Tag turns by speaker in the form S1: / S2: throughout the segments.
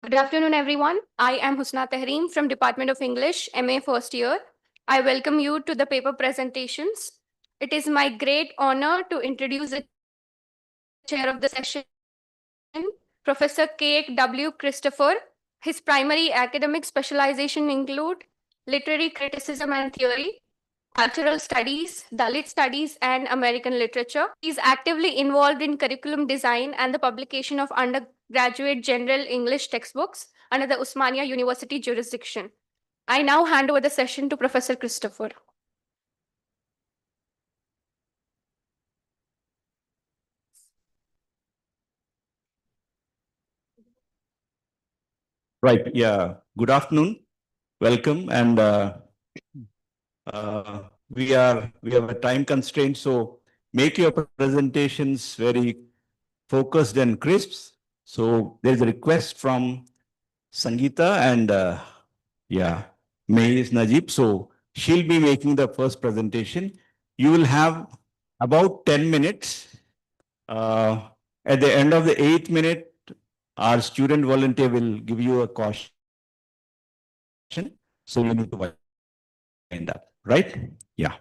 S1: Good afternoon, everyone. I am Husna Tahreem from Department of English, MA first year. I welcome you to the paper presentations. It is my great honor to introduce the chair of the session, Professor K.W. Christopher. His primary academic specialization include literary criticism and theory, cultural studies, Dalit studies, and American literature. He is actively involved in curriculum design and the publication of undergraduate general English textbooks under the Usmania University jurisdiction. I now hand over the session to Professor Christopher.
S2: Right. Yeah. Good afternoon. Welcome. And we have a time constraint, so make your presentations very focused and crisp. So there's a request from Sangeeta and Mahiz Najib. So she'll be making the first presentation. You will have about 10 minutes. At the end of the 8th minute, our student volunteer will give you a caution. So you need to wind up, right? Yeah.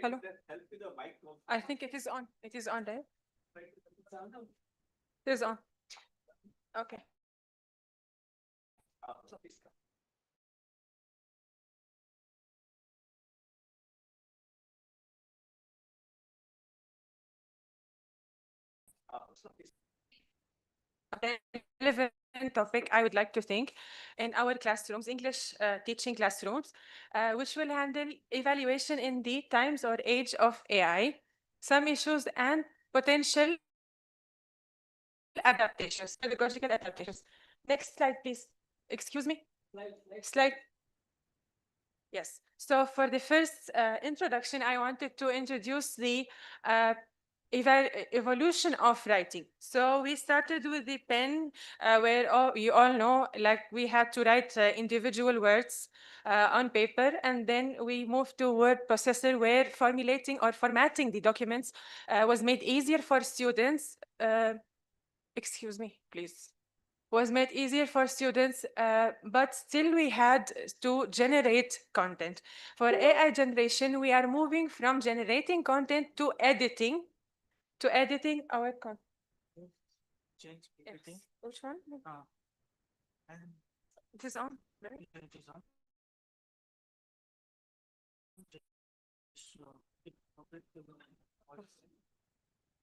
S3: Hello. I think it is on. It is on there. It is on. Okay. Relevant topic I would like to think in our classrooms, English teaching classrooms, which will handle evaluation in the times or age of AI, some issues and potential adaptations, pedagogical adaptations. Next slide, please. Excuse me. Slide. Yes. So for the first introduction, I wanted to introduce the evolution of writing. So we started with the pen, where you all know, like we had to write individual words on paper, and then we moved to word processor, where formulating or formatting the documents was made easier for students. Excuse me, please. Was made easier for students, but still we had to generate content. For AI generation, we are moving from generating content to editing our content.
S4: Change everything.
S3: Yes. Which one? It is on. Right?
S4: It is on.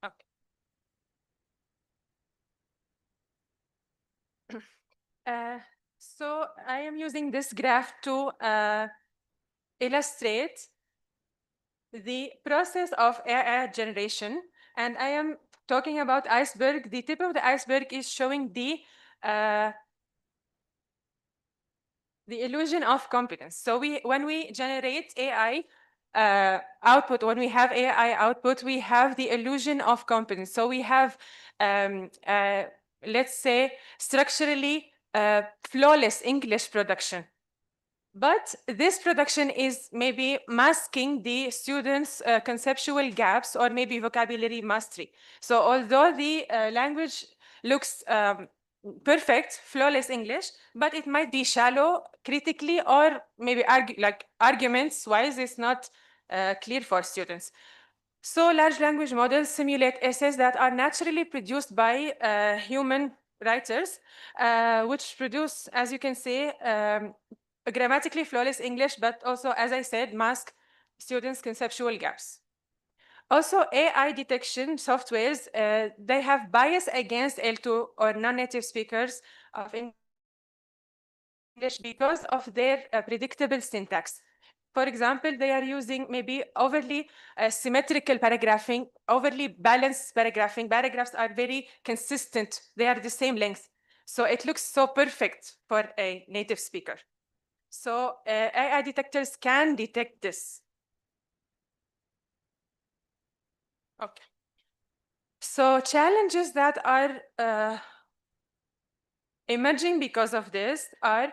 S3: Okay. So I am using this graph to illustrate the process of AI generation, and I am talking about iceberg. The tip of the iceberg is showing the illusion of competence. So when we generate AI output, when we have AI output, we have the illusion of competence. So we have, let's say, structurally flawless English production. But this production is maybe masking the students' conceptual gaps or maybe vocabulary mastery. So although the language looks perfect, flawless English, but it might be shallow critically, or maybe arguments-wise, it's not clear for students. So large language models simulate essays that are naturally produced by human writers, which produce, as you can see, a grammatically flawless English, but also, as I said, mask students' conceptual gaps. Also, AI detection softwares, they have bias against L2 or non-native speakers of English because of their predictable syntax. For example, they are using maybe overly symmetrical paragraphing, overly balanced paragraphing. Paragraphs are very consistent. They are the same length. So it looks so perfect for a native speaker. So AI detectors can detect this. Okay. So challenges that are emerging because of this are,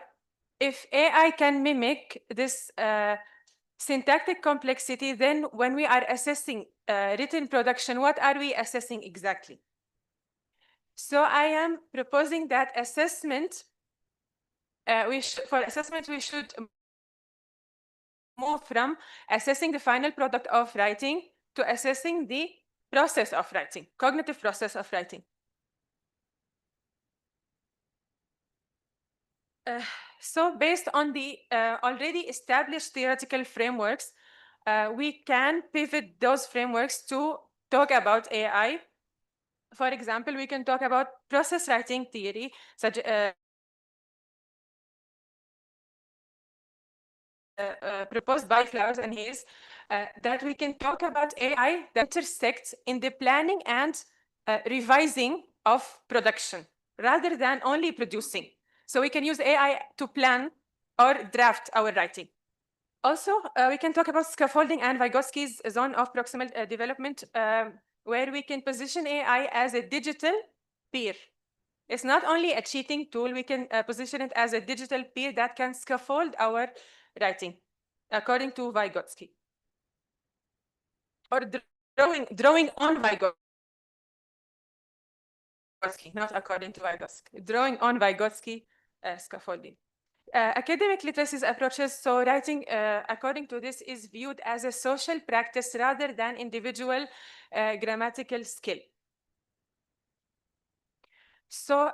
S3: if AI can mimic this syntactic complexity, then when we are assessing written production, what are we assessing exactly? So I am proposing that assessment, for assessment, we should move from assessing the final product of writing to assessing the process of writing, cognitive process of writing. So based on the already established theoretical frameworks, we can pivot those frameworks to talk about AI. For example, we can talk about process writing theory, such proposed by Flowers and Hayes, that we can talk about AI that intersects in the planning and revising of production, rather than only producing. So we can use AI to plan or draft our writing. Also, we can talk about scaffolding and Vygotsky's zone of proximal development, where we can position AI as a digital peer. It's not only a cheating tool, we can position it as a digital peer that can scaffold our writing, according to Vygotsky. Or drawing on Vygotsky, not according to Vygotsky. Drawing on Vygotsky scaffolding. Academic literacy approaches, so writing according to this is viewed as a social practice rather than individual grammatical skill. So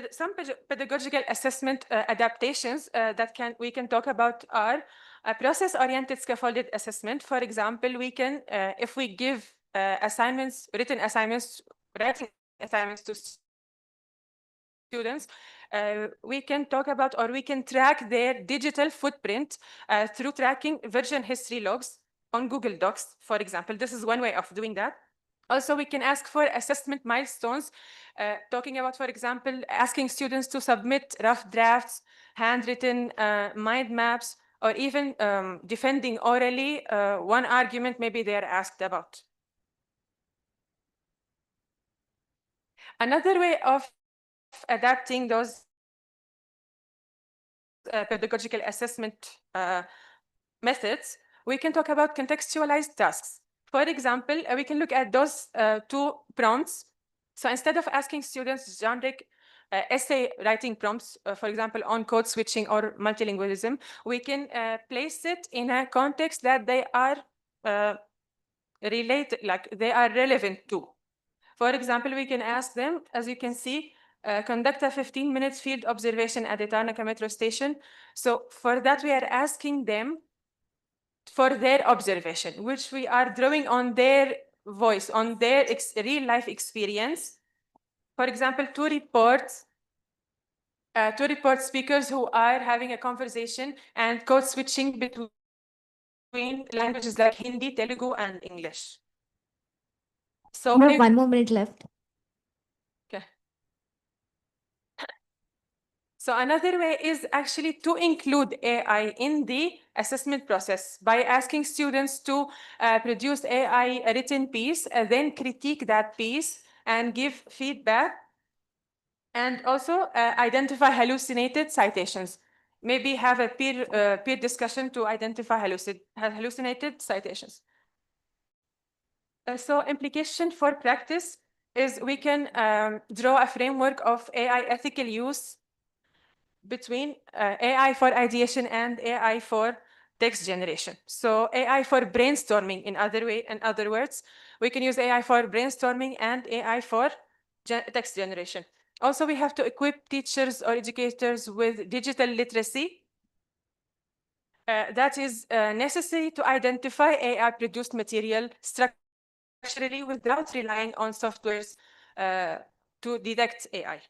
S3: some pedagogical assessment adaptations that we can talk about are a process-oriented scaffolded assessment. For example, we can, if we give assignments, written assignments, writing assignments to students, we can talk about, or we can track their digital footprint through tracking version history logs on Google Docs, for example. This is one way of doing that. Also, we can ask for assessment milestones, talking about, for example, asking students to submit rough drafts, handwritten mind maps, or even defending orally one argument maybe they are asked about. Another way of adapting those pedagogical assessment methods, we can talk about contextualized tasks. For example, we can look at those two prompts. So instead of asking students generic essay writing prompts, for example, on code switching or multilingualism, we can place it in a context that they are related, like they are relevant to. For example, we can ask them, as you can see, conduct a 15-minute field observation at the Tarnaca metro station. So for that, we are asking them for their observation, which we are drawing on their voice, on their real life experience. For example, to report speakers who are having a conversation and code switching between languages like Hindi, Telugu, and English. So
S5: We have 1 more minute left.
S3: okay. So another way is actually to include AI in the assessment process by asking students to produce AI written piece, then critique that piece and give feedback, and also identify hallucinated citations. Maybe have a peer discussion to identify hallucinated citations. So implication for practice is we can draw a framework of AI ethical use between AI for ideation and AI for text generation. So AI for brainstorming, in other words, we can use AI for brainstorming and AI for text generation. Also, we have to equip teachers or educators with digital literacy. That is necessary to identify AI-produced material structurally without relying on softwares to detect AI.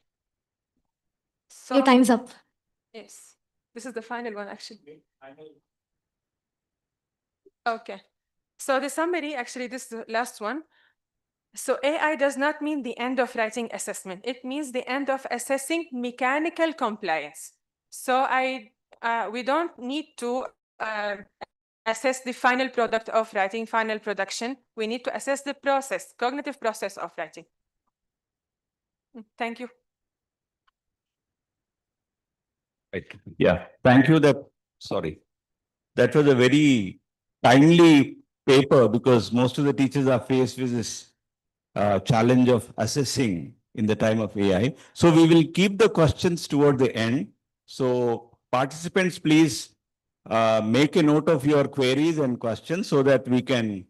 S3: So,
S5: Your time's up.
S3: yes, this is the final one, actually. Okay. So the summary, actually, this is the last one. So AI does not mean the end of writing assessment. It means the end of assessing mechanical compliance. So I we don't need to assess the final product of writing, final production. We need to assess the process, cognitive process of writing. Thank you.
S2: Right. Yeah, thank you. Sorry, that was a very timely paper because most of the teachers are faced with this challenge of assessing in the time of AI. So we will keep the questions toward the end. So participants, please make a note of your queries and questions so that we can,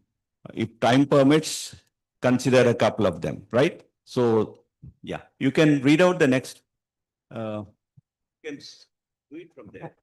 S2: if time permits, consider a couple of them, right? So yeah, you can read out the next. You can do it from there.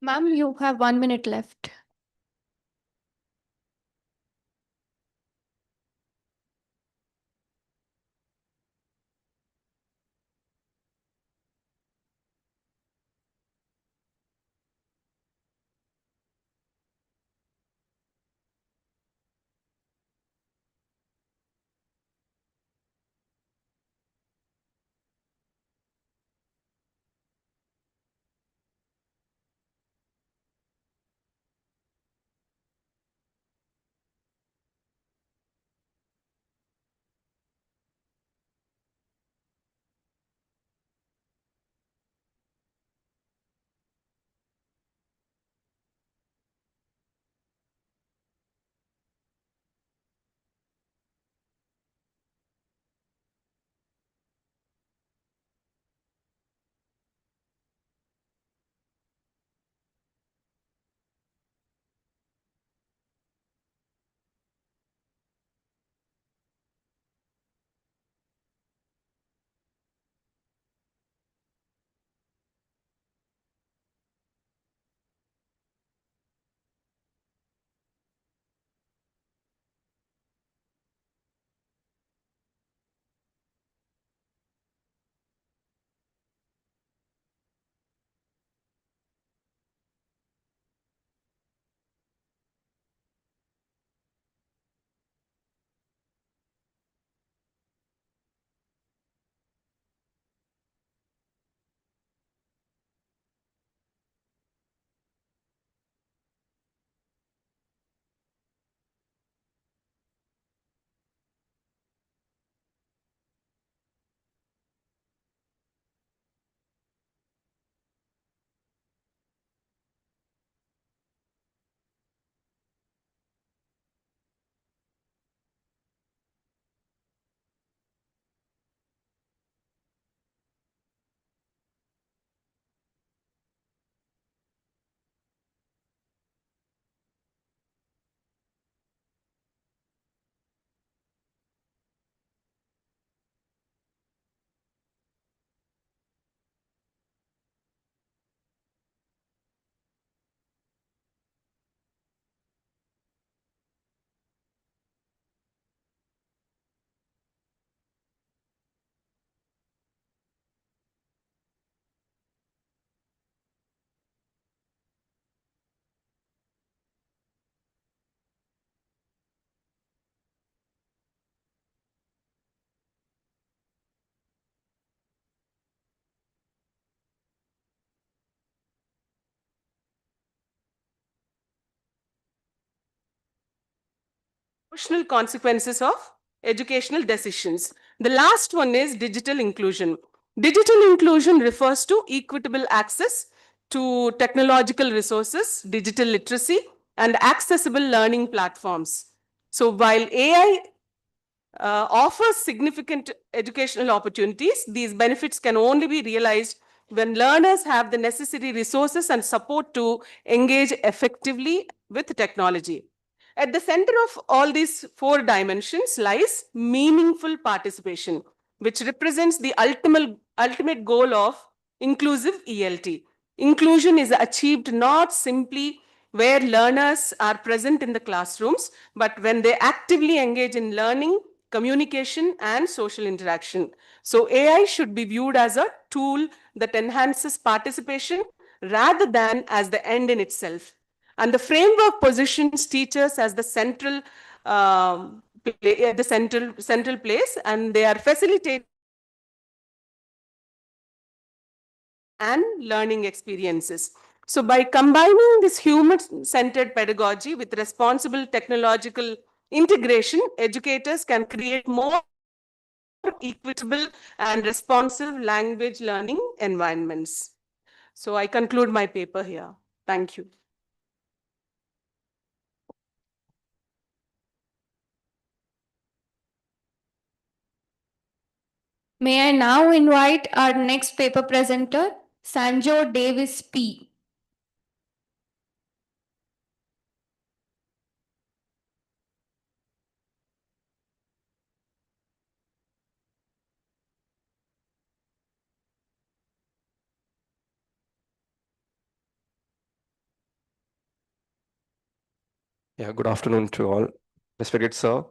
S1: Ma'am, you have 1 minute left.
S5: Emotional consequences of educational decisions. The last one is digital inclusion. Digital inclusion refers to equitable access to technological resources, digital literacy, and accessible learning platforms. So while AI offers significant educational opportunities, these benefits can only be realized when learners have the necessary resources and support to engage effectively with technology. At the center of all these four dimensions lies meaningful participation, which represents the ultimate goal of inclusive ELT. Inclusion is achieved not simply where learners are present in the classrooms, but when they actively engage in learning, communication, and social interaction. So AI should be viewed as a tool that enhances participation rather than as the end in itself. And the framework positions teachers as the central place, and they are facilitating and learning experiences. So by combining this human-centered pedagogy with responsible technological integration, educators can create more equitable and responsive language learning environments. So I conclude my paper here. Thank you.
S1: May I now invite our next paper presenter, Sanjo Davis P.
S6: Yeah, good afternoon to all. Respected sir,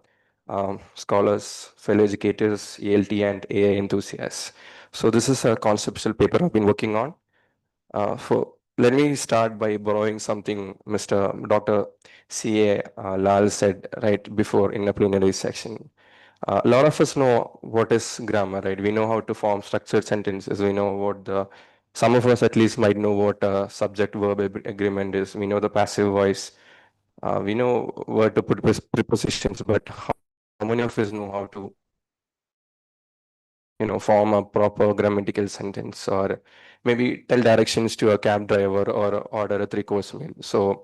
S6: scholars, fellow educators, ELT and AI enthusiasts. So this is a conceptual paper I've been working on. Let me start by borrowing something Mr. Dr. C.A. Lal said right before in the plenary section. A lot of us know what is grammar, right? We know how to form structured sentences. We know some of us at least might know what a subject-verb agreement is. We know the passive voice. We know where to put prepositions, but how many of us know how to, form a proper grammatical sentence or maybe tell directions to a cab driver or order a three-course meal? So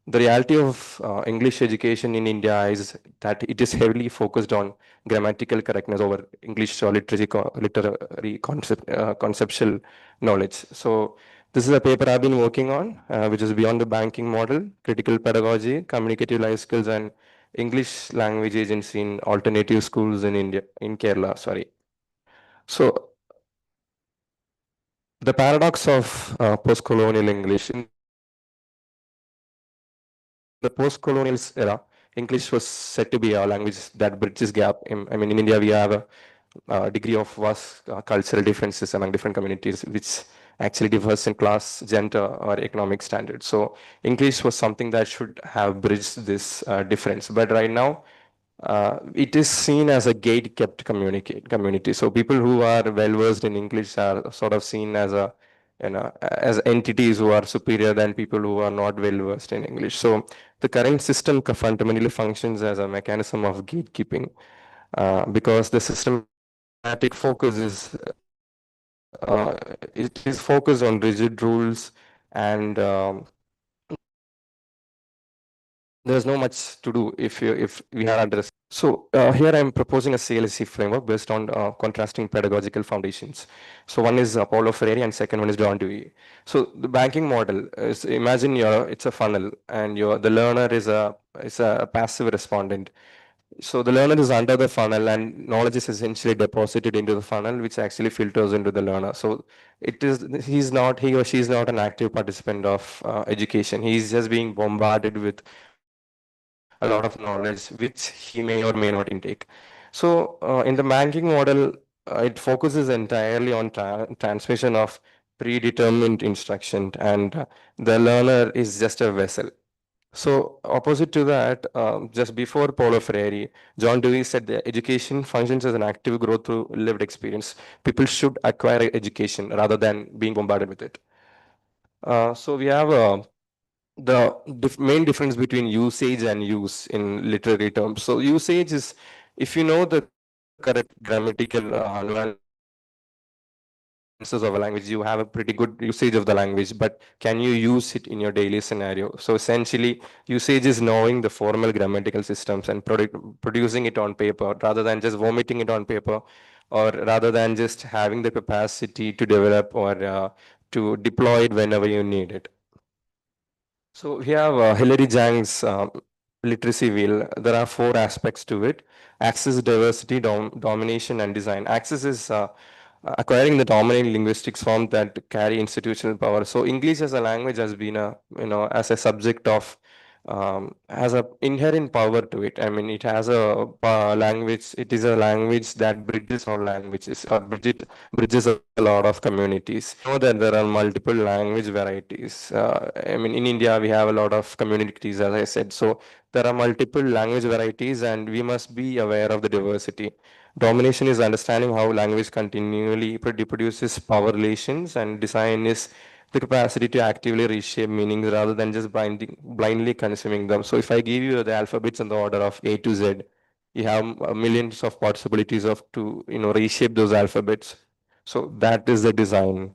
S6: the reality of English education in India is that it is heavily focused on grammatical correctness over English or literary conceptual knowledge. So this is a paper I've been working on, which is beyond the banking model, critical pedagogy, communicative life skills, and English language agency in alternative schools in India, in Kerala, sorry. So the paradox of post-colonial English. In the post-colonial era, English was said to be a language that bridges gap. In India, we have a degree of vast cultural differences among different communities, which actually differs in class, gender, or economic standards. So English was something that should have bridged this difference. But right now, it is seen as a gate kept community. So people who are well versed in English are sort of seen as as entities who are superior than people who are not well versed in English. So the current system fundamentally functions as a mechanism of gatekeeping, because the systematic focus it is focused on rigid rules and there's no much to do if we had addressed. So here I'm proposing a CLSC framework based on contrasting pedagogical foundations. So one is Paulo Freire and second one is John Dewey. So the banking model is, imagine it's a funnel and the learner is a passive respondent. So the learner is under the funnel and knowledge is essentially deposited into the funnel, which actually filters into the learner. So he or she is not an active participant of education. He is just being bombarded with a lot of knowledge, which he may or may not intake. So in the banking model, it focuses entirely on transmission of predetermined instruction, and the learner is just a vessel. So opposite to that, just before Paulo Freire, John Dewey said that education functions as an active growth through lived experience. People should acquire education rather than being bombarded with it. So we have the main difference between usage and use in literary terms. So usage is, if you know the correct grammatical nuances of a language, you have a pretty good usage of the language, but can you use it in your daily scenario? So essentially, usage is knowing the formal grammatical systems and producing it on paper rather than just vomiting it on paper, or rather than just having the capacity to develop or to deploy it whenever you need it. So we have Hilary Jang's literacy wheel. There are four aspects to it: access, diversity, domination, and design. Access is acquiring the dominant linguistics form that carry institutional power. So English as a language has been as a subject of has a inherent power to it. I mean, it has a language. It is a language that bridges all languages, or bridges a lot of communities. We know that there are multiple language varieties. I mean, in India, we have a lot of communities, as I said. So there are multiple language varieties, and we must be aware of the diversity. Domination is understanding how language continually reproduces power relations, and design is the capacity to actively reshape meanings rather than just blindly consuming them. So if I give you the alphabets in the order of A to Z, you have millions of possibilities of to reshape those alphabets. So that is the design.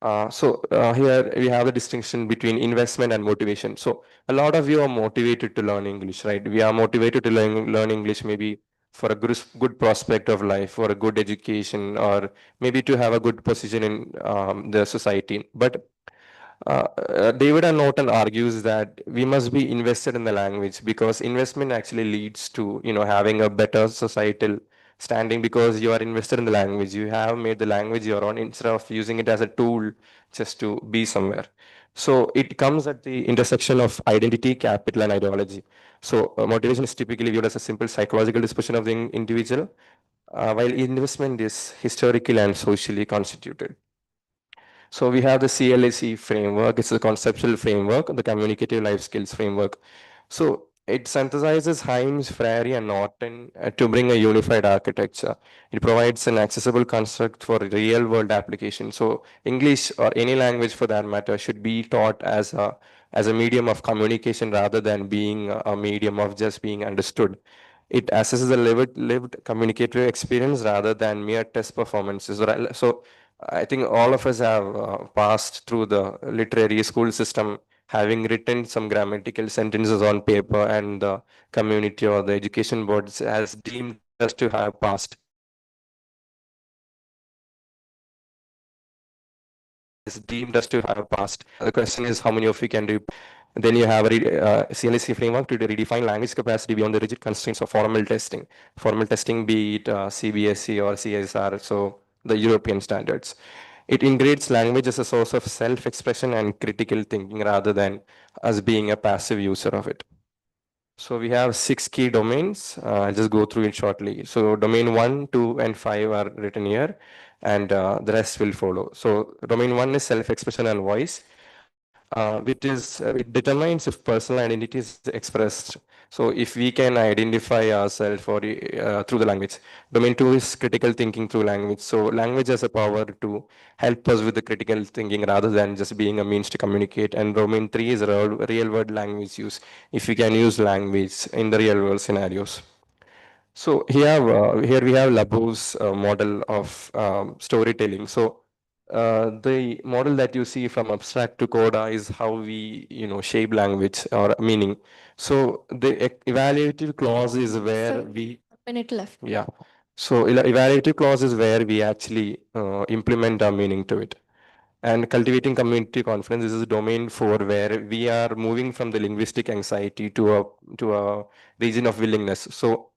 S6: Here we have a distinction between investment and motivation. So a lot of you are motivated to learn English, right? We are motivated to learn English maybe for a good prospect of life, for a good education, or maybe to have a good position in the society. But David and Norton argues that we must be invested in the language because investment actually leads to having a better societal standing because you are invested in the language. You have made the language your own instead of using it as a tool just to be somewhere. So it comes at the intersection of identity, capital, and ideology. So motivation is typically viewed as a simple psychological disposition of the individual, while investment is historical and socially constituted. So we have the CLAC framework. It's a conceptual framework, the communicative life skills framework. So it synthesizes Himes, Frary, and Norton to bring a unified architecture. It provides an accessible construct for real world application. So English or any language for that matter should be taught as a medium of communication rather than being a medium of just being understood. It assesses a lived communicative experience rather than mere test performances. So I think all of us have passed through the literary school system, having written some grammatical sentences on paper, and the community or the education boards has deemed us to have passed. Has deemed us to have passed. The question is, how many of you can do? Then you have a CLSC framework to redefine language capacity beyond the rigid constraints of formal testing. Formal testing, be it CBSE or CSR, so the European standards. It integrates language as a source of self-expression and critical thinking rather than us being a passive user of it. So we have 6 key domains. I'll just go through it shortly. So domain 1, 2, and 5 are written here, and the rest will follow. So domain 1 is self-expression and voice, it determines if personal identity is expressed. So if we can identify ourselves or through the language. Domain 2 is critical thinking through language. So language has a power to help us with the critical thinking rather than just being a means to communicate. And domain 3 is real world language use. If we can use language in the real world scenarios. So here we have Labo's model of storytelling. So the model that you see from abstract to coda is how we, shape language or meaning. So the evaluative clause is where
S1: Sir,
S6: we,
S1: minute left.
S6: yeah. So evaluative clause is where we actually implement our meaning to it. And cultivating community confidence, this is domain 4, where we are moving from the linguistic anxiety to a region of willingness. So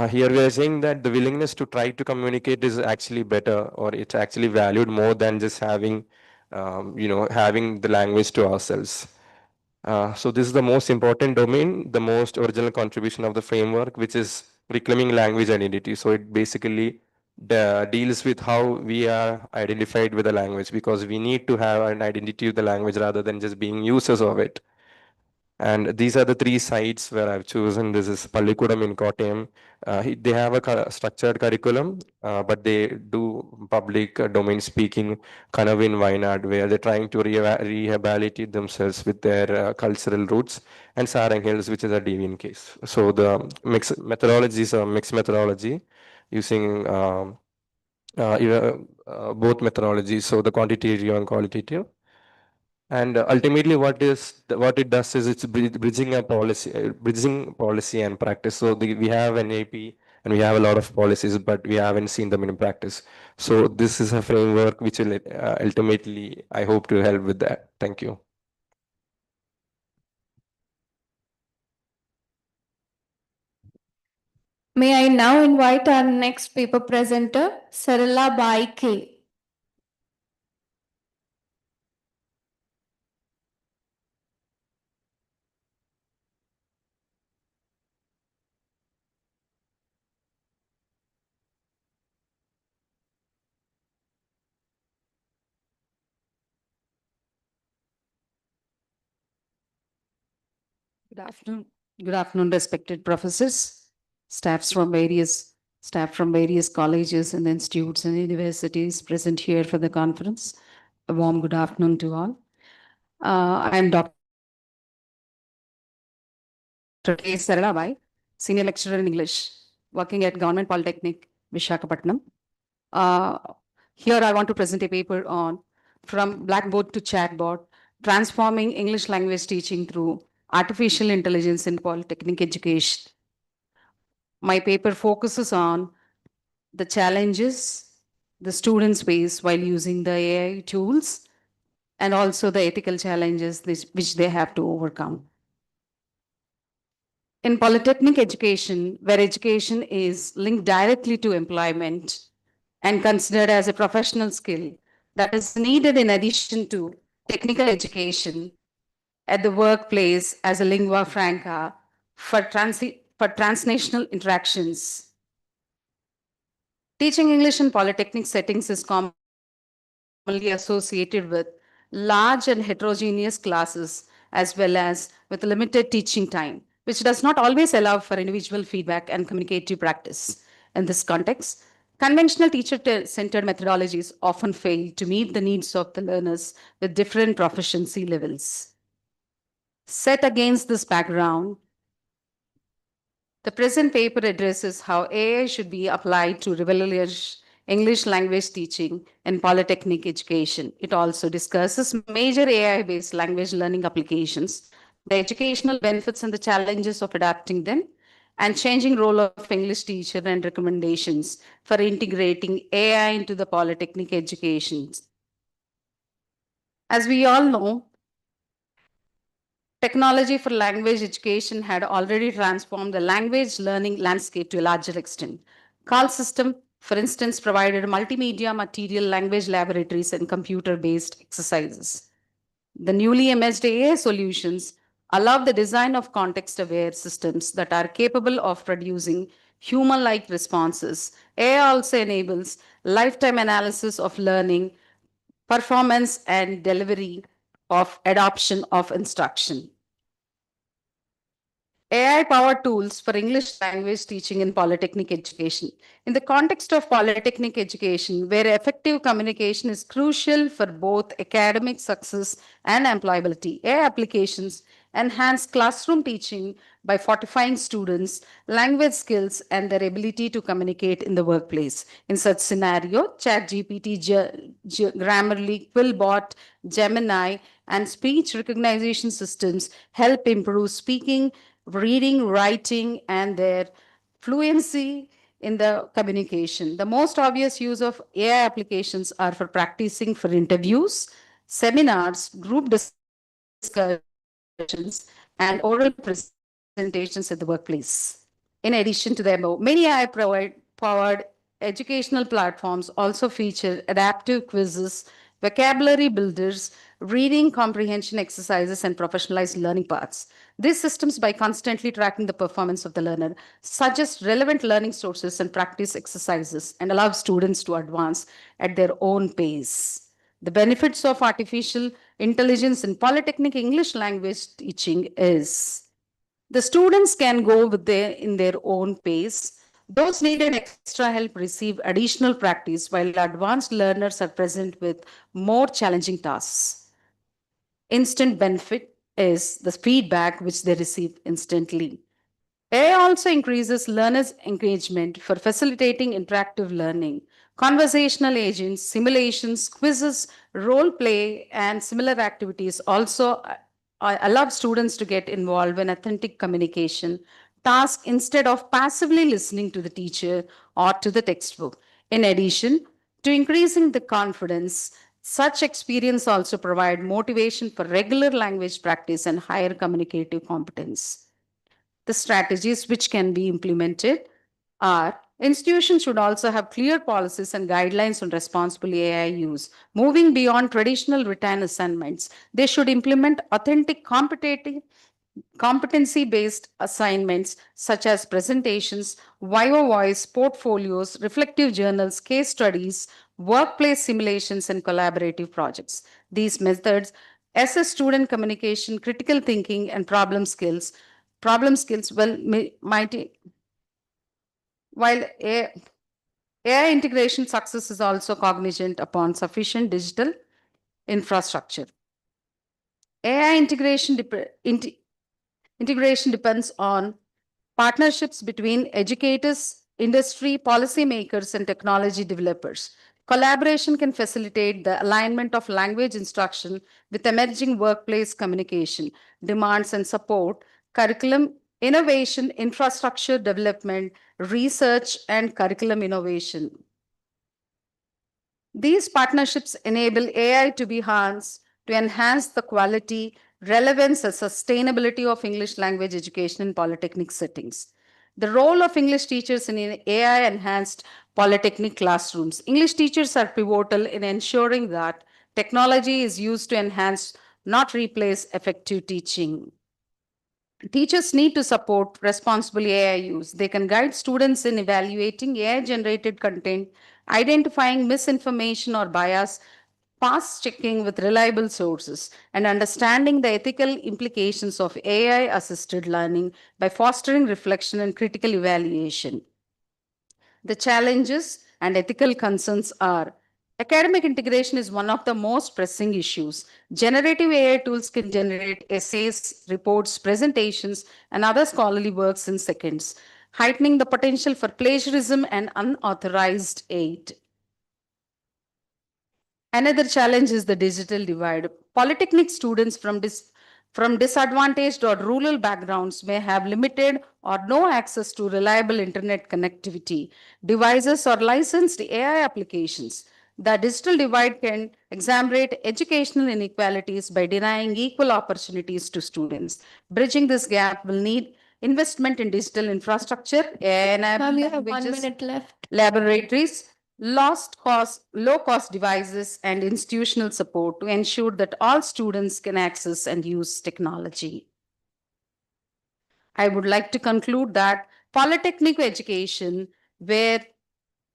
S6: here we are saying that the willingness to try to communicate is actually better, or it's actually valued more than just having the language to ourselves. So this is the most important domain, the most original contribution of the framework, which is reclaiming language identity. So it basically deals with how we are identified with the language, because we need to have an identity with the language rather than just being users of it. And these are the 3 sites where I've chosen. This is Pallikudam in Kottayam. They have a structured curriculum, but they do public domain speaking. Kanavu in Wayanad, where they're trying to rehabilitate themselves with their cultural roots. And Sarang Hills, which is a deviant case. So the mixed methodology is a mixed methodology using both methodologies, so the quantitative and qualitative. And ultimately, what it does is it's bridging policy and practice. So we have an AP and we have a lot of policies, but we haven't seen them in practice. So this is a framework which will ultimately, I hope, to help with that. Thank you.
S1: May I now invite our next paper presenter, Sarala Bai K.
S7: Good afternoon. Good afternoon, respected professors, staff from various colleges and institutes and universities present here for the conference. A warm good afternoon to all. I am Dr. K. Saralabai, Senior Lecturer in English, working at Government Polytechnic, Visakhapatnam. Here I want to present a paper on From Blackboard to Chatbot, Transforming English Language Teaching Through Artificial Intelligence in Polytechnic Education. My paper focuses on the challenges the students face while using the AI tools and also the ethical challenges which they have to overcome. In polytechnic education, where education is linked directly to employment and considered as a professional skill that is needed in addition to technical education at the workplace as a lingua franca for transnational interactions. Teaching English in polytechnic settings is commonly associated with large and heterogeneous classes as well as with limited teaching time, which does not always allow for individual feedback and communicative practice. In this context, conventional teacher-centered methodologies often fail to meet the needs of the learners with different proficiency levels. Set against this background, the present paper addresses how AI should be applied to revolutionary English language teaching and polytechnic education. It also discusses major AI-based language learning applications, the educational benefits and the challenges of adapting them, and changing role of English teacher and recommendations for integrating AI into the polytechnic education. As we all know, technology for language education had already transformed the language learning landscape to a larger extent. Call system, for instance, provided multimedia material language laboratories and computer-based exercises. The newly emerged AI solutions allow the design of context-aware systems that are capable of producing human-like responses. AI also enables lifetime analysis of learning, performance, and delivery of adoption of instruction. AI-powered tools for English language teaching in polytechnic education. In the context of polytechnic education, where effective communication is crucial for both academic success and employability, AI applications enhance classroom teaching by fortifying students' language skills and their ability to communicate in the workplace. In such scenario, ChatGPT, Grammarly, Quillbot, Gemini, and speech recognition systems help improve speaking, reading, writing, and their fluency in the communication. The most obvious use of AI applications are for practicing for interviews, seminars, group discussions, and oral presentations at the workplace. In addition to the above, many AI-powered educational platforms also feature adaptive quizzes, vocabulary builders, reading comprehension exercises, and professionalized learning paths. These systems, by constantly tracking the performance of the learner, suggest relevant learning sources and practice exercises and allow students to advance at their own pace. The benefits of artificial intelligence in polytechnic English language teaching is the students can go in their own pace. Those needing extra help receive additional practice, while advanced learners are present with more challenging tasks. Instant benefit is the feedback which they receive instantly. AI also increases learners' engagement for facilitating interactive learning. Conversational agents, simulations, quizzes, role play, and similar activities also allow students to get involved in authentic communication task instead of passively listening to the teacher or to the textbook. In addition to increasing the confidence, such experience also provide motivation for regular language practice and higher communicative competence. The strategies which can be implemented are institutions should also have clear policies and guidelines on responsible AI use. Moving beyond traditional written assignments, they should implement authentic competency-based assignments such as presentations, Viva Voice, portfolios, reflective journals, case studies, workplace simulations, and collaborative projects. These methods assess student communication, critical thinking, and problem skills. While AI integration success is also cognizant upon sufficient digital infrastructure. AI integration depends on partnerships between educators, industry, policymakers, and technology developers. Collaboration can facilitate the alignment of language instruction with emerging workplace communication demands and support curriculum innovation, infrastructure development, research, and curriculum innovation. These partnerships enable AI to be harnessed to enhance the quality relevance and sustainability of English language education in polytechnic settings. The role of English teachers in AI-enhanced polytechnic classrooms. English teachers are pivotal in ensuring that technology is used to enhance, not replace, effective teaching. Teachers need to support responsible AI use. They can guide students in evaluating AI-generated content, identifying misinformation or bias, fast checking with reliable sources, and understanding the ethical implications of AI assisted learning by fostering reflection and critical evaluation. The challenges and ethical concerns are academic integration is one of the most pressing issues. Generative AI tools can generate essays, reports, presentations, and other scholarly works in seconds, heightening the potential for plagiarism and unauthorized aid. Another challenge is the digital divide. Polytechnic students from disadvantaged or rural backgrounds may have limited or no access to reliable internet connectivity, devices, or licensed AI applications. The digital divide can exacerbate educational inequalities by denying equal opportunities to students. Bridging this gap will need investment in digital infrastructure, AI-enabled
S1: Ma'am, you have 1
S7: languages,
S1: minute left.
S7: laboratories, low-cost devices, and institutional support to ensure that all students can access and use technology. I would like to conclude that polytechnic education, where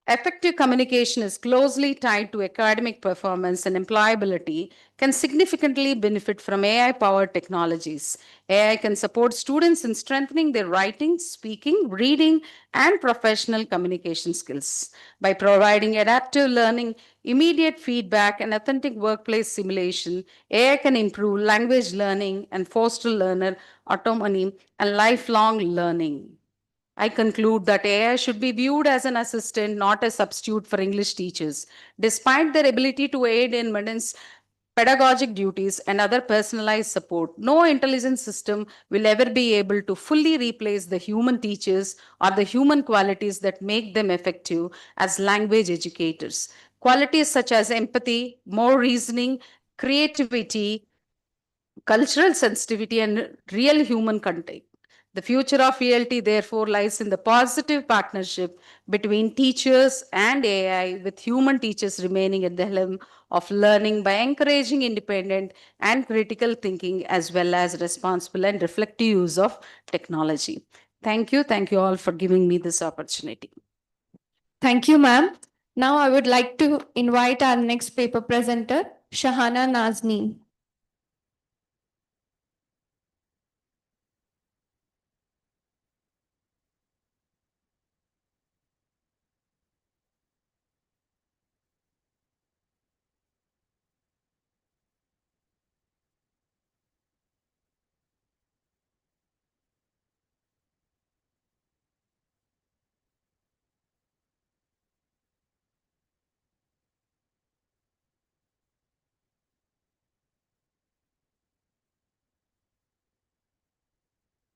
S7: effective communication is closely tied to academic performance and employability, can significantly benefit from AI-powered technologies. AI can support students in strengthening their writing, speaking, reading, and professional communication skills. By providing adaptive learning, immediate feedback, and authentic workplace simulation, AI can improve language learning and foster learner autonomy and lifelong learning. I conclude that AI should be viewed as an assistant, not a substitute for English teachers. Despite their ability to aid in students' pedagogic duties and other personalized support, no intelligent system will ever be able to fully replace the human teachers or the human qualities that make them effective as language educators. Qualities such as empathy, more reasoning, creativity, cultural sensitivity, and real human contact. The future of ELT, therefore, lies in the positive partnership between teachers and AI, with human teachers remaining at the helm of learning by encouraging independent and critical thinking as well as responsible and reflective use of technology. Thank you. Thank you all for giving me this opportunity.
S1: Thank you, ma'am. Now I would like to invite our next paper presenter, Shahana Nazneen.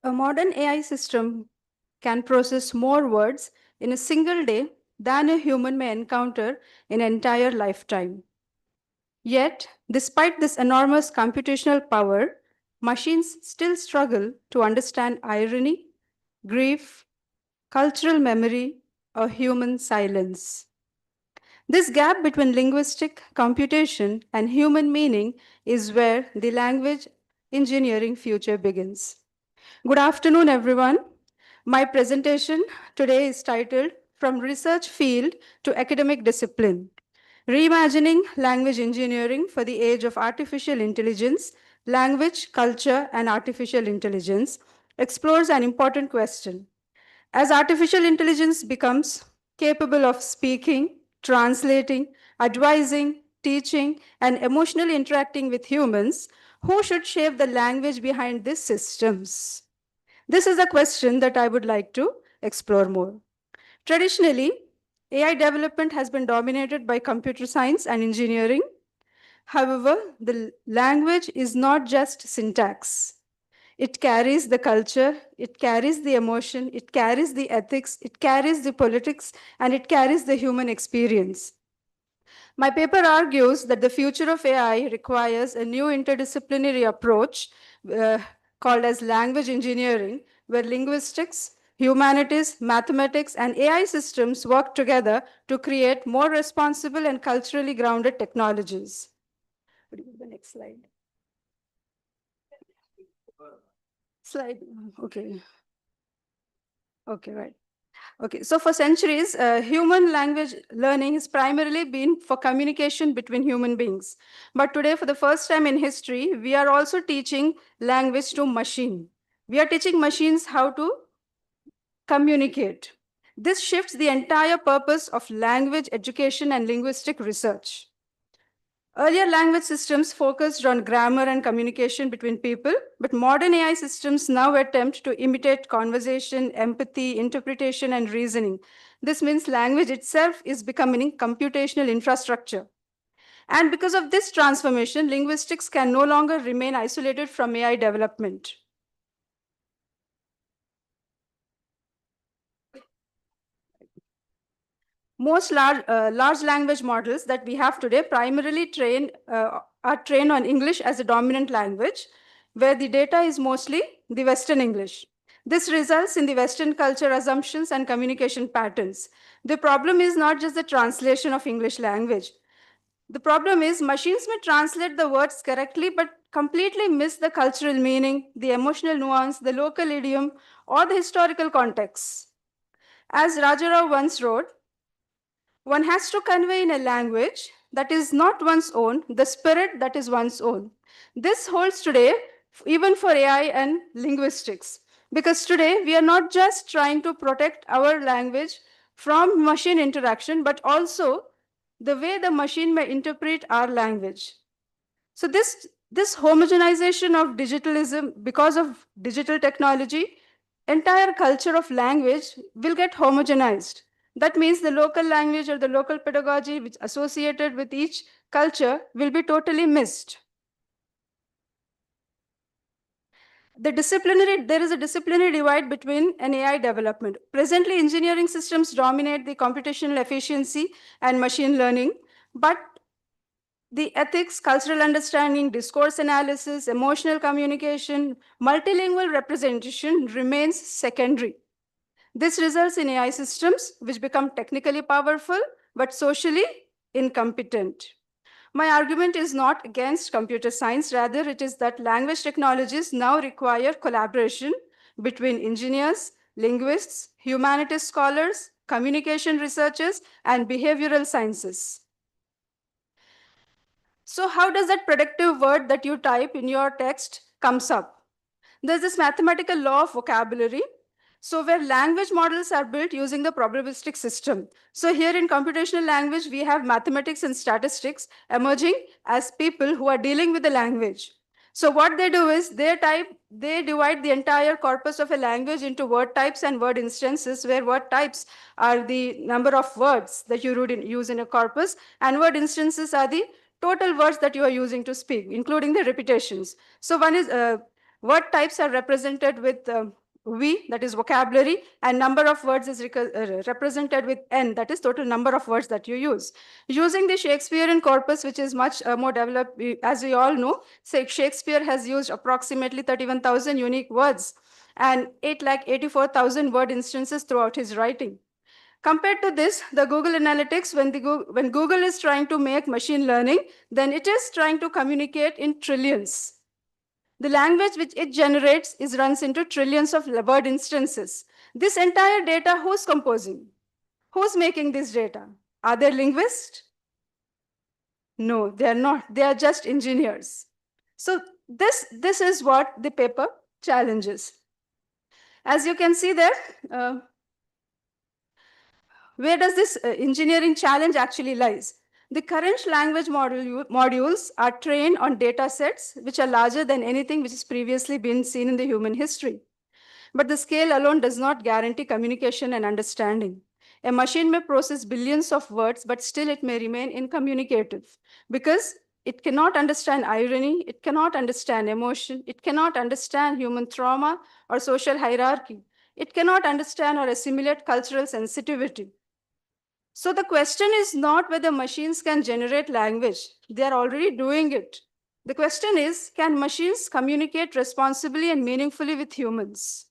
S1: A modern AI system can process more words in a single day than a human may encounter in an entire lifetime. Yet, despite this enormous computational power, machines still struggle to understand irony, grief, cultural memory, or human silence. This gap between linguistic computation and human meaning is where the language engineering future begins. Good afternoon, everyone. My presentation today is titled From Research Field to Academic Discipline, Reimagining Language Engineering for the Age of Artificial Intelligence, Language, Culture, and Artificial Intelligence explores an important question. As artificial intelligence becomes capable of speaking, translating, advising, teaching, and emotionally interacting with humans, who should shape the language behind these systems? This is a question that I would like to explore more. Traditionally, AI development has been dominated by computer science and engineering. However, the language is not just syntax. It carries the culture, it carries the emotion, it carries the ethics, it carries the politics, and it carries the human experience.
S8: My paper argues that the future of AI requires a new interdisciplinary approach called as language engineering, where linguistics, humanities, mathematics, and AI systems work together to create more responsible and culturally grounded technologies. Could you go to the next slide? Slide, okay. Okay, right. Okay, so for centuries, human language learning has primarily been for communication between human beings. But today, for the first time in history, we are also teaching language to machine. We are teaching machines how to communicate. This shifts the entire purpose of language education and linguistic research. Earlier language systems focused on grammar and communication between people, but modern AI systems now attempt to imitate conversation, empathy, interpretation, and reasoning. This means language itself is becoming computational infrastructure. And because of this transformation, linguistics can no longer remain isolated from AI development. Most large language models that we have today primarily are trained on English as a dominant language, where the data is mostly the Western English. This results in the Western culture assumptions and communication patterns. The problem is not just the translation of English language. The problem is machines may translate the words correctly, but completely miss the cultural meaning, the emotional nuance, the local idiom, or the historical context. As Rajarao once wrote, one has to convey in a language that is not one's own, the spirit that is one's own. This holds today even for AI and linguistics, because today we are not just trying to protect our language from machine interaction, but also the way the machine may interpret our language. So this homogenization of digitalism, because of digital technology, entire culture of language will get homogenized. That means the local language or the local pedagogy which associated with each culture will be totally missed. There is a disciplinary divide between an AI development. Presently, engineering systems dominate the computational efficiency and machine learning, but the ethics, cultural understanding, discourse analysis, emotional communication, multilingual representation remains secondary. This results in AI systems which become technically powerful but socially incompetent. My argument is not against computer science, rather it is that language technologies now require collaboration between engineers, linguists, humanities scholars, communication researchers, and behavioral sciences. So how does that predictive word that you type in your text comes up? There's this mathematical law of vocabulary. So where language models are built using the probabilistic system. So here in computational language, we have mathematics and statistics emerging as people who are dealing with the language. So what they do is they divide the entire corpus of a language into word types and word instances, where word types are the number of words that you use in a corpus, and word instances are the total words that you are using to speak, including the repetitions. So one is word types are represented with V, that is vocabulary, and number of words is represented with N, that is total number of words that you use. Using the Shakespearean corpus, which is much more developed, as we all know, say Shakespeare has used approximately 31,000 unique words and 8,84,000 word instances throughout his writing. Compared to this, the Google Analytics, when Google is trying to make machine learning, then it is trying to communicate in trillions. The language which it generates runs into trillions of word instances. This entire data, who's composing? Who's making this data? Are they linguists? No, they are not. They are just engineers. So this is what the paper challenges. As you can see there, where does this engineering challenge actually lies? The current language modules are trained on data sets which are larger than anything which has previously been seen in the human history. But the scale alone does not guarantee communication and understanding. A machine may process billions of words, but still it may remain incommunicative because it cannot understand irony, it cannot understand emotion, it cannot understand human trauma or social hierarchy. It cannot understand or assimilate cultural sensitivity. So the question is not whether machines can generate language. They are already doing it. The question is, can machines communicate responsibly and meaningfully with humans?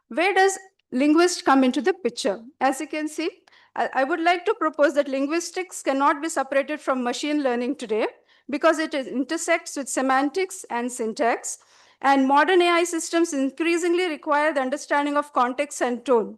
S8: Where does linguist come into the picture? As you can see, I would like to propose that linguistics cannot be separated from machine learning today because it intersects with semantics and syntax, and modern AI systems increasingly require the understanding of context and tone.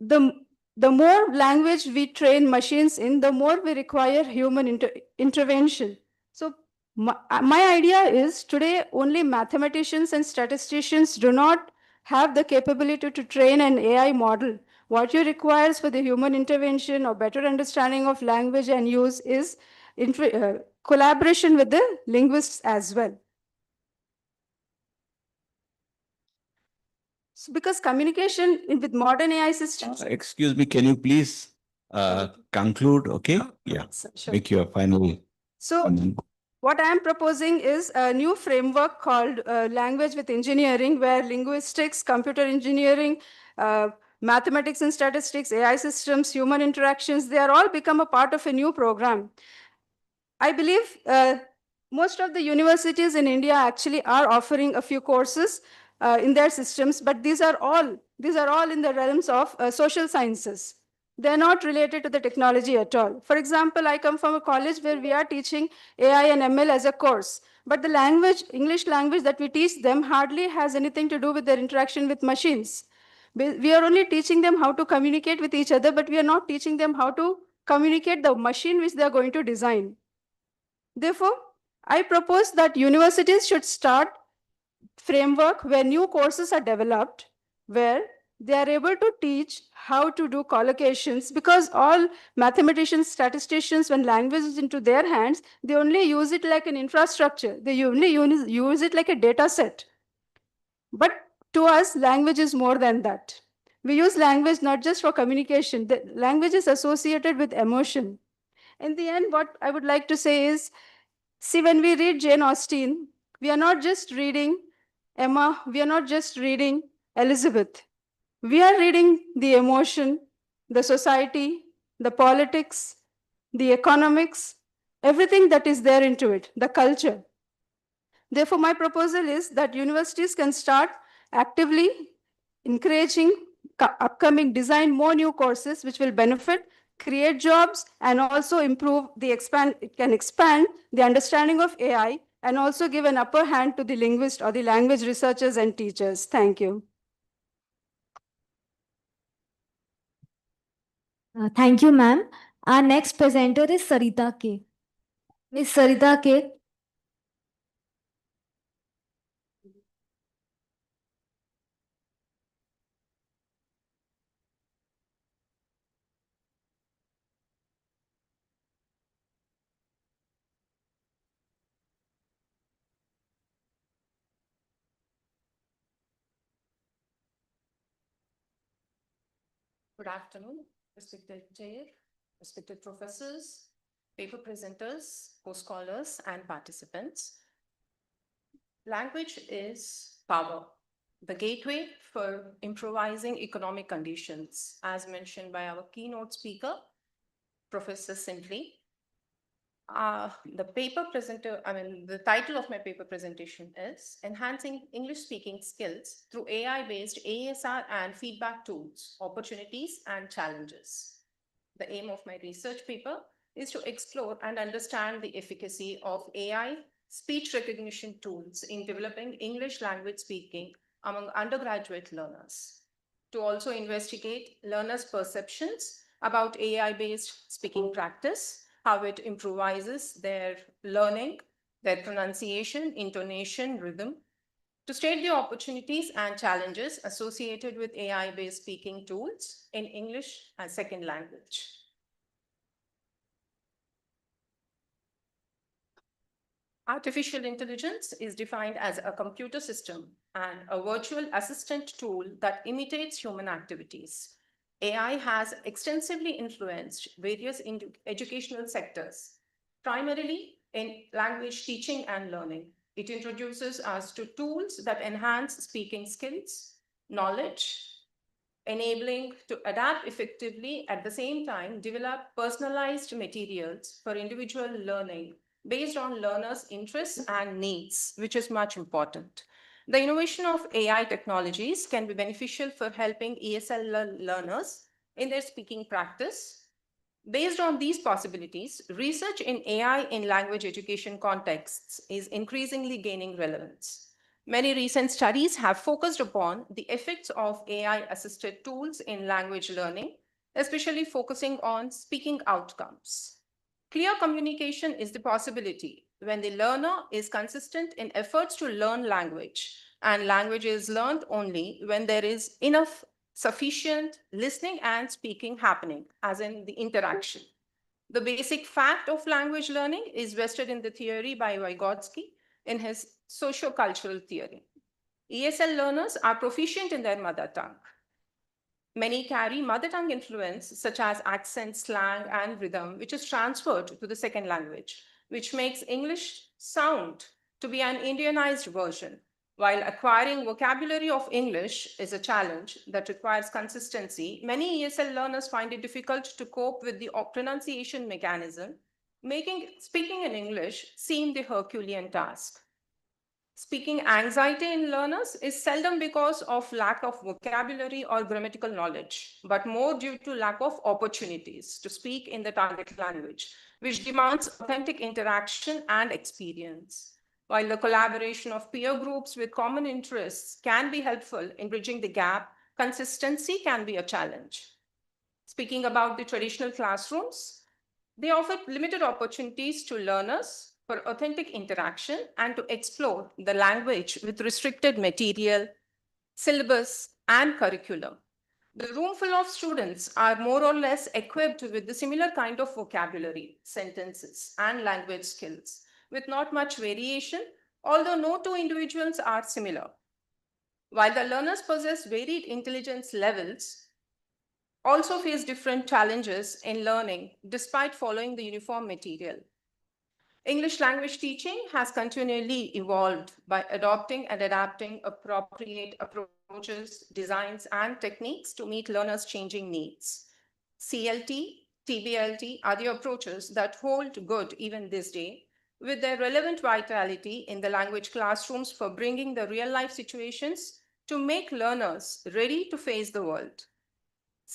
S8: The more language we train machines in, the more we require human intervention. So my idea is today only mathematicians and statisticians do not have the capability to train an AI model. What you requires for the human intervention or better understanding of language and use is collaboration with the linguists as well. So because communication with modern AI systems.
S2: Excuse me, can you please conclude? Okay, yeah,
S8: Sure.
S2: make your final.
S8: So what I am proposing is a new framework called Language with Engineering, where linguistics, computer engineering, mathematics and statistics, AI systems, human interactions, they are all become a part of a new program. I believe most of the universities in India actually are offering a few courses in their systems, but these are all in the realms of social sciences. They're not related to the technology at all. For example, I come from a college where we are teaching AI and ML as a course, but the language, English language that we teach them hardly has anything to do with their interaction with machines. We are only teaching them how to communicate with each other, but we are not teaching them how to communicate the machine which they are going to design. Therefore, I propose that universities should start framework where new courses are developed, where they are able to teach how to do collocations, because all mathematicians, statisticians, when language is into their hands, they only use it like an infrastructure. They only use it like a data set. But to us, language is more than that. We use language not just for communication. The language is associated with emotion. In the end, what I would like to say is, see, when we read Jane Austen, we are not just reading Emma, we are not just reading Elizabeth. We are reading the emotion, the society, the politics, the economics, everything that is there into it, the culture. Therefore, my proposal is that universities can start actively encouraging upcoming design more new courses which will benefit, create jobs, and also improve it can expand the understanding of AI and also give an upper hand to the linguist or the language researchers and teachers. Thank you.
S9: Thank you, ma'am. Our next presenter is Sarita K. Miss Sarita K.
S10: Good afternoon, respected chair, respected professors, paper presenters, co-scholars, and participants. Language is power, the gateway for improvising economic conditions, as mentioned by our keynote speaker, Professor Simply. The title of my paper presentation is Enhancing English Speaking Skills Through AI-Based ASR and Feedback Tools, Opportunities and Challenges. The aim of my research paper is to explore and understand the efficacy of AI speech recognition tools in developing English language speaking among undergraduate learners. To also investigate learners' perceptions about AI-based speaking practice, how it improvises their learning, their pronunciation, intonation, rhythm, to state the opportunities and challenges associated with AI-based speaking tools in English as second language. Artificial intelligence is defined as a computer system and a virtual assistant tool that imitates human activities. AI has extensively influenced various educational sectors, primarily in language teaching and learning. It introduces us to tools that enhance speaking skills, knowledge, enabling to adapt effectively, at the same time develop personalized materials for individual learning based on learners' interests and needs, which is much important. The innovation of AI technologies can be beneficial for helping ESL learners in their speaking practice. Based on these possibilities, research in AI in language education contexts is increasingly gaining relevance. Many recent studies have focused upon the effects of AI-assisted tools in language learning, especially focusing on speaking outcomes. Clear communication is the possibility when the learner is consistent in efforts to learn language, and language is learned only when there is enough sufficient listening and speaking happening, as in the interaction. The basic fact of language learning is vested in the theory by Vygotsky in his socio-cultural theory. ESL learners are proficient in their mother tongue. Many carry mother tongue influence, such as accent, slang, and rhythm, which is transferred to the second language, which makes English sound to be an Indianized version. While acquiring vocabulary of English is a challenge that requires consistency, many ESL learners find it difficult to cope with the pronunciation mechanism, making speaking in English seem the Herculean task. Speaking anxiety in learners is seldom because of lack of vocabulary or grammatical knowledge, but more due to lack of opportunities to speak in the target language, which demands authentic interaction and experience. While the collaboration of peer groups with common interests can be helpful in bridging the gap, consistency can be a challenge. Speaking about the traditional classrooms, they offer limited opportunities to learners for authentic interaction and to explore the language with restricted material, syllabus, and curriculum. The room full of students are more or less equipped with the similar kind of vocabulary, sentences, and language skills, with not much variation, although no two individuals are similar. While the learners possess varied intelligence levels, also face different challenges in learning despite following the uniform material. English language teaching has continually evolved by adopting and adapting appropriate approaches, designs, and techniques to meet learners' changing needs. CLT, TBLT are the approaches that hold good even this day, with their relevant vitality in the language classrooms for bringing the real-life situations to make learners ready to face the world.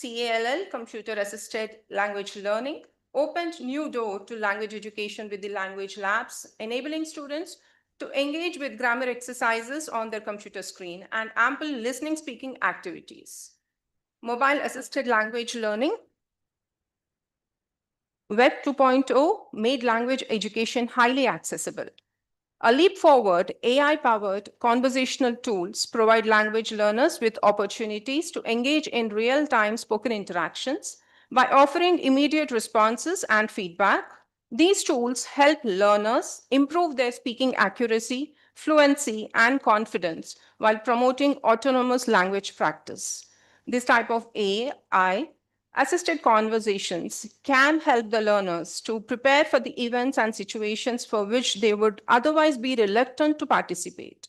S10: CALL, Computer Assisted Language Learning, opened new door to language education with the language labs, enabling students to engage with grammar exercises on their computer screen and ample listening speaking activities. Mobile assisted language learning, Web 2.0 made language education highly accessible. A leap forward, AI-powered conversational tools provide language learners with opportunities to engage in real-time spoken interactions by offering immediate responses and feedback. These tools help learners improve their speaking accuracy, fluency, and confidence while promoting autonomous language practice. This type of AI assisted conversations can help the learners to prepare for the events and situations for which they would otherwise be reluctant to participate.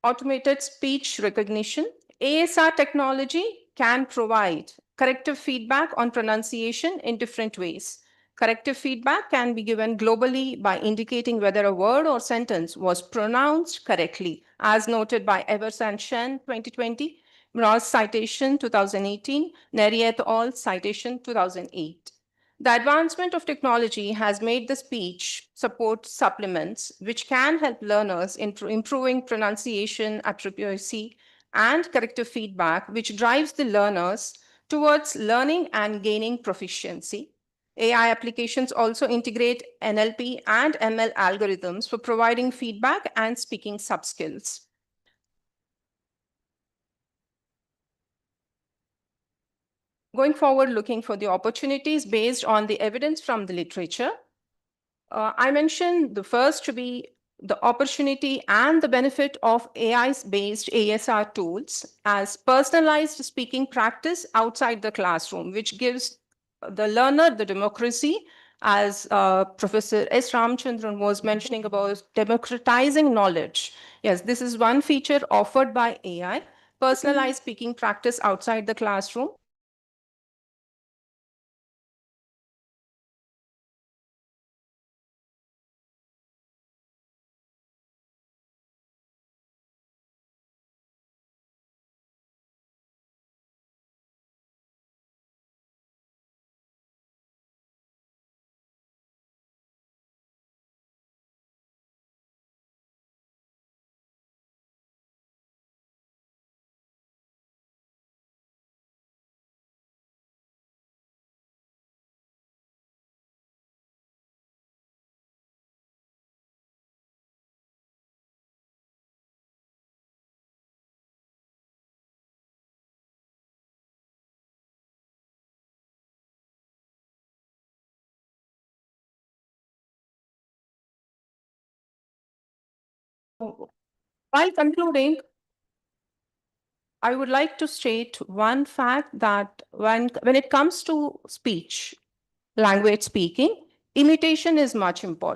S10: Automated speech recognition, ASR technology can provide corrective feedback on pronunciation in different ways. Corrective feedback can be given globally by indicating whether a word or sentence was pronounced correctly, as noted by Evers and Shen 2020, Ross citation 2018, Neri et al. Citation 2008. The advancement of technology has made the speech support supplements, which can help learners in improving pronunciation, accuracy, and corrective feedback, which drives the learners towards learning and gaining proficiency. AI applications also integrate NLP and ML algorithms for providing feedback and speaking subskills. Going forward, looking for the opportunities based on the evidence from the literature, I mentioned the first to be the opportunity and the benefit of AI-based ASR tools as personalized speaking practice outside the classroom, which gives the learner the democracy as Professor S. Ramchandran was mentioning about democratizing knowledge. Yes, this is one feature offered by AI, personalized speaking practice outside the classroom. While concluding, I would like to state one fact that when it comes to speech, language speaking, imitation is much important.